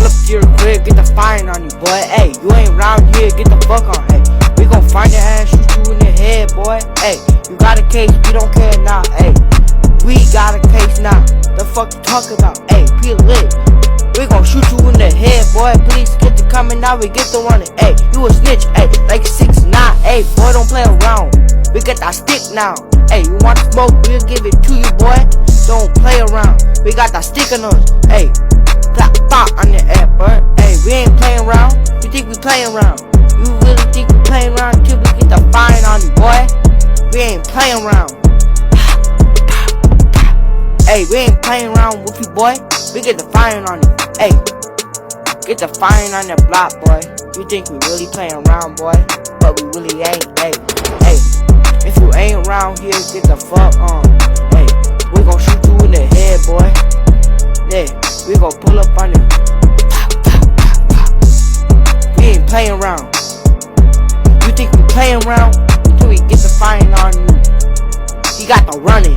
pull up to your crib, get the fire on you, boy. Hey, you ain't round here, get the fuck on. Hey, we gon' find your ass, shoot you in the head, boy. Hey, you got a case, we don't care now. Hey, we got a case now. The fuck you talking about? Hey, be lit. We gon' shoot you in the head, boy. Please get the coming now, we get the running. Hey, you a snitch, hey, like 6'9". Hey, boy, don't play around. We got that stick now. Hey, you want smoke, we'll give it to you, boy. Don't play around. We got that stick on us. Hey, clap pop on your air, boy. Hey, we ain't playing around. You think we playing around? You really think we playing around till we get the fire on you, boy? We ain't playing around. Hey, we ain't playing around with you, boy. We get the fire on you. Hey, get the fire on the block, boy. You think we really playing around, boy? But we really ain't. Hey, hey, if you ain't around here, get the fuck on. Hey, we gon' shoot you in the head, boy. Yeah, we gon' pull up on you. We ain't playing around. You think we playing around until we get the fire on you? You got the running.